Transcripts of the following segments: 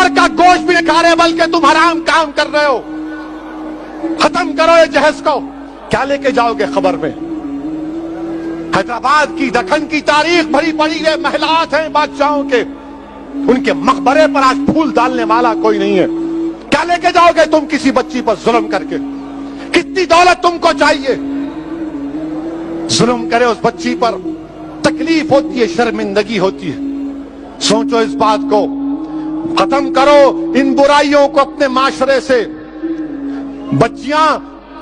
جانور کا گوشت بھی نہیں کھا رہے بلکہ تم حرام کام کر رہے ہو. ختم کرو یہ جہیز کو. کیا لے کے جاؤ گے خبر میں؟ حیدرآباد کی دکن کی تاریخ بھری پڑی ہے، محلات ہیں بادشاہوں کے، ان کے مقبرے پر آج پھول ڈالنے والا کوئی نہیں ہے. کیا لے کے جاؤ گے تم کسی بچی پر ظلم کر کے؟ کتنی دولت تم کو چاہیے؟ ظلم کرے اس بچی پر تکلیف ہوتی ہے، شرمندگی ہوتی ہے. سوچو اس بات کو. ختم کرو ان برائیوں کو اپنے معاشرے سے. بچیاں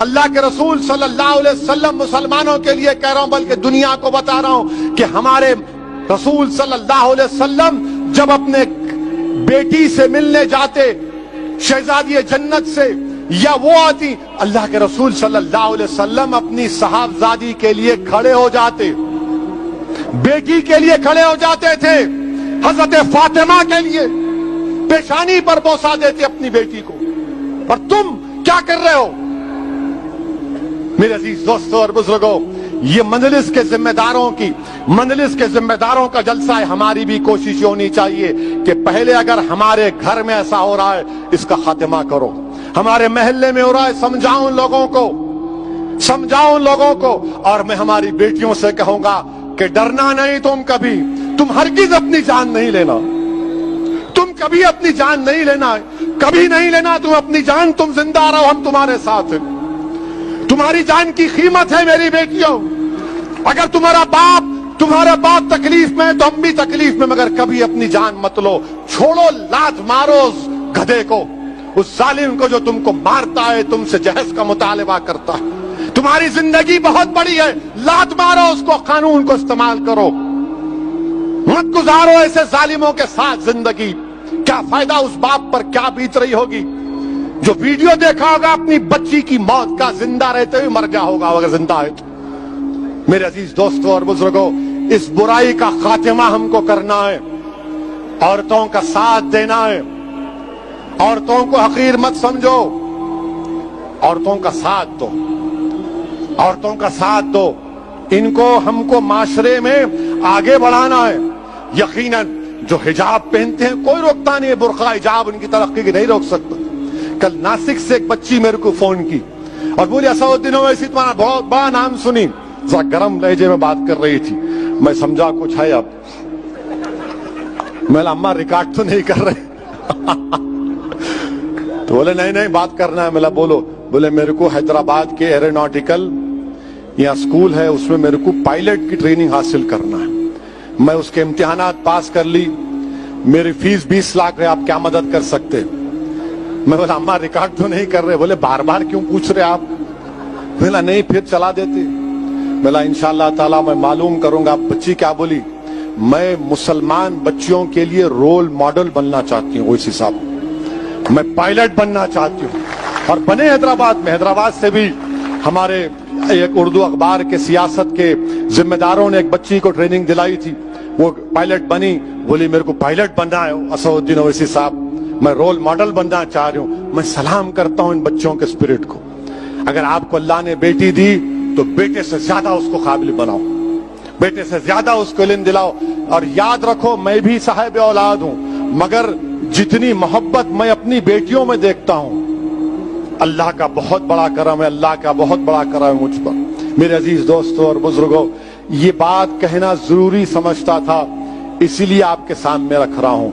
اللہ کے رسول صلی اللہ علیہ وسلم مسلمانوں کے لیے کہہ رہا ہوں بلکہ دنیا کو بتا رہا ہوں کہ ہمارے رسول صلی اللہ علیہ وسلم جب اپنے بیٹی سے ملنے جاتے، شہزادی جنت سے، یا وہ آتی، اللہ کے رسول صلی اللہ علیہ وسلم اپنی صاحبزادی کے لیے کھڑے ہو جاتے، بیٹی کے لیے کھڑے ہو جاتے تھے. حضرت فاطمہ کے لیے پیشانی پر بوسا دیتے اپنی بیٹی کو. اور تم کیا کر رہے ہو؟ میرے عزیز دوستو اور بزرگوں، یہ مجلس کے ذمہ داروں کا جلسہ ہے. ہماری بھی کوشش ہونی چاہیے کہ پہلے اگر ہمارے گھر میں ایسا ہو رہا ہے اس کا خاتمہ کرو. ہمارے محلے میں ہو رہا ہے، سمجھاؤ ان لوگوں کو. اور میں ہماری بیٹیوں سے کہوں گا کہ ڈرنا نہیں تم ہرگز اپنی جان نہیں لینا. تم کبھی اپنی جان نہیں لینا، کبھی نہیں لینا تم اپنی جان. تم زندہ رہو، ہم تمہارے ساتھ ہیں. تمہاری جان کی قیمت ہے میری بیٹیوں. اگر تمہارا باپ تکلیف میں تو ہم بھی تکلیف میں، مگر کبھی اپنی جان مت لو. چھوڑو، لات مارو اس گدھے کو، اس ظالم کو جو تم کو مارتا ہے، تم سے جہیز کا مطالبہ کرتا ہے. تمہاری زندگی بہت بڑی ہے، لات مارو اس کو، قانون کو استعمال کرو. مت گزارو ایسے ظالموں کے ساتھ زندگی. کیا فائدہ اس باپ پر، کیا بیت رہی ہوگی جو ویڈیو دیکھا ہوگا اپنی بچی کی موت کا، زندہ رہتے ہوئے مر گیا ہوگا اگر زندہ ہے تو. میرے عزیز دوستوں اور بزرگوں، اس برائی کا خاتمہ ہم کو کرنا ہے. عورتوں کا ساتھ دینا ہے. عورتوں کو حقیر مت سمجھو. عورتوں کا ساتھ دو. ان کو ہم کو معاشرے میں آگے بڑھانا ہے. یقیناً جو حجاب پہنتے ہیں کوئی روکتا نہیں ہے، برقع حجاب ان کی ترقی کی نہیں روک سکتا. کل ناسک سے ایک بچی میرے کو فون کی اور بولی اسدالدین اویسی تمہارا بہت بڑا نام سنی. ذرا گرم لہجے میں بات کر رہی تھی. میں سمجھا کچھ ہے. اب میں اماں ریکارڈ تو نہیں کر رہے؟ تو بولے نہیں بات کرنا ہے. میں بولو. بولے میرے کو حیدرآباد کے ایروناٹیکل یہاں اسکول ہے، اس میں میرے کو پائلٹ کی ٹریننگ حاصل کرنا ہے. میں اس کے امتحانات پاس کر لی. میری فیس 20 لاکھ ہے، آپ کیا مدد کر سکتے؟ میں بولا اماں ریکارڈ تو نہیں کر رہے. بولے بار بار کیوں پوچھ رہے آپ؟ بولا نہیں پھر چلا دیتے. بولا انشاءاللہ تعالیٰ میں معلوم کروں گا. بچی کیا بولی؟ میں مسلمان بچیوں کے لیے رول ماڈل بننا چاہتی ہوں. ویسی صاحب میں پائلٹ بننا چاہتی ہوں. اور بنے حیدرآباد میں. حیدرآباد سے بھی ہمارے ایک اردو اخبار کے سیاست کے ذمہ داروں نے ایک بچی کو ٹریننگ دلائی تھی، وہ پائلٹ بنی. بولی میرے کو پائلٹ بننا ہے اسدالدین اویسی صاحب، میں رول ماڈل بننا چاہ رہی ہوں. میں سلام کرتا ہوں ان بچوں کے اسپرٹ کو. اگر آپ کو اللہ نے بیٹی دی تو بیٹے سے زیادہ اس کو قابل بناؤ، بیٹے سے زیادہ اس کو علم دلاؤ. اور یاد رکھو میں بھی صاحب اولاد ہوں، مگر جتنی محبت میں اپنی بیٹیوں میں دیکھتا ہوں، اللہ کا بہت بڑا کرم ہے، اللہ کا بہت بڑا کرم ہے مجھ پر. میرے عزیز دوستوں اور بزرگوں، یہ بات کہنا ضروری سمجھتا تھا، اسی لیے آپ کے سامنے رکھ رہا ہوں.